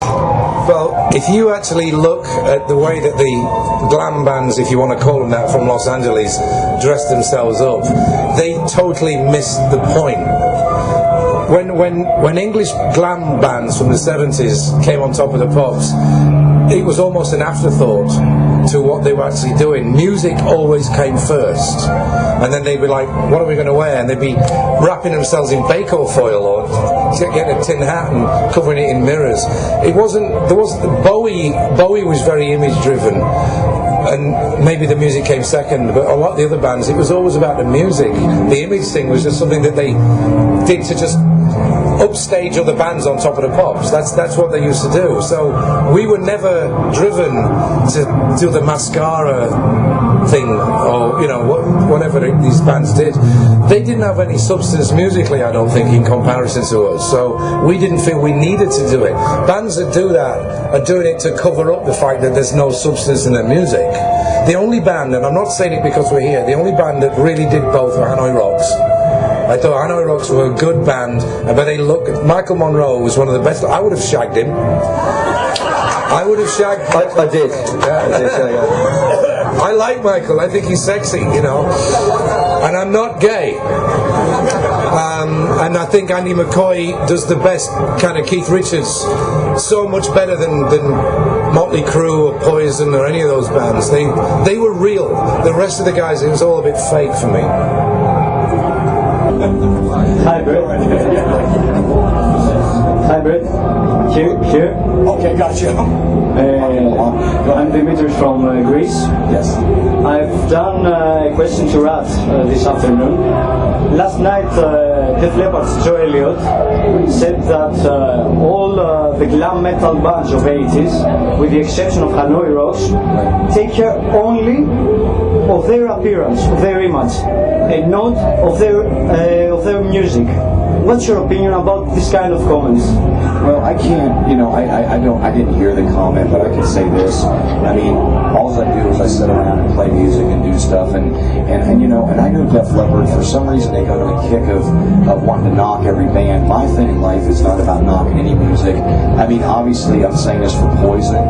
Well, if you actually look at the way that the glam bands, if you want to call them that, from Los Angeles dress themselves up, they totally missed the point. When English glam bands from the 70s came on top of the pops, it was almost an afterthought to what they were actually doing. Music always came first, and then they'd be like, what are we going to wear? And they'd be wrapping themselves in Bako foil or getting a tin hat and covering it in mirrors. Bowie was very image driven, and maybe the music came second, but a lot of the other bands, it was always about the music. The image thing was just something that they did to just upstage other bands on top of the pops. That's what they used to do. So we were never driven to do the mascara thing, or whatever these bands did. They didn't have any substance musically, I don't think, in comparison to us. So we didn't feel we needed to do it. Bands that do that are doing it to cover up the fact that there's no substance in their music. The only band, and I'm not saying it because we're here, the only band that really did both were Hanoi Rocks. I thought Hanoi Rocks were a good band, but they looked. Michael Monroe was one of the best. I would have shagged him. I would have shagged. I did. I like Michael. I think he's sexy, and I'm not gay. And I think Andy McCoy does the best kind of Keith Richards, so much better than Motley Crue or Poison or any of those bands. They were real. The rest of the guys, it was all a bit fake for me. Hi, Bret. Hi, Bret. Here. Okay, gotcha. I'm Dimitris from Greece. Yes. I've done a question to Rat this afternoon. Last night, Def Leppard's Joe Elliott said that all the glam metal bands of 80s, with the exception of Hanoi Rocks, take care only of their appearance, of their image, and not of their music. What's your opinion about this kind of comments? Well, I can't, I didn't hear the comment, but I can say this. I mean, all I do is I sit around and play music and do stuff, and I know Def Leppard, for some reason they got on a kick of wanting to knock every band. My thing in life is not about knocking any music. I mean, obviously, I'm saying this for Poison.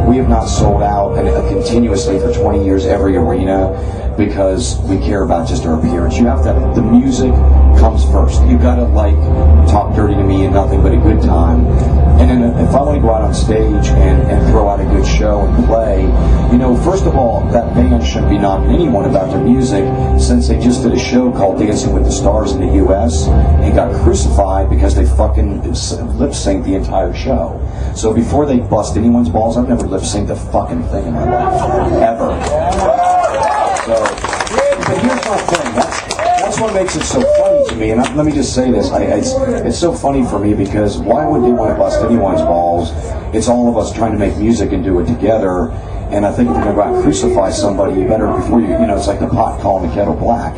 We have not sold out continuously for 20 years every arena because we care about just our appearance. You have to, the music comes first. You gotta talk dirty to me and nothing but a good time. And then if I want to go out on stage and throw out a good show and play, first of all, that band shouldn't be knocking anyone about their music, since they just did a show called Dancing with the Stars in the U.S. and got crucified because they fucking lip synced the entire show. So before they bust anyone's balls, I've never lip synced a fucking thing in my life, ever. So, but here's my thing. That's what makes it so funny to me, and let me just say this, it's so funny for me because why would they want to bust anyone's balls? It's all of us trying to make music and do it together, and I think if you're going to go out and crucify somebody, you better, before it's like the pot calling the kettle black.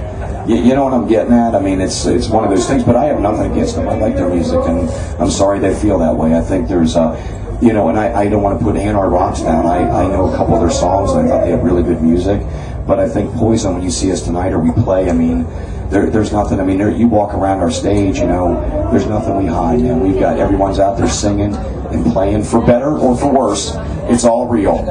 You know what I'm getting at? I mean, it's one of those things, but I have nothing against them. I like their music, and I'm sorry they feel that way. I think there's, and I don't want to put Hanoi Rocks down. I know a couple of their songs, and I thought they had really good music, but I think Poison, when you see us tonight or we play, I mean, there's nothing, you walk around our stage, there's nothing we hide, man. We've got, everyone's out there singing and playing, for better or for worse. It's all real.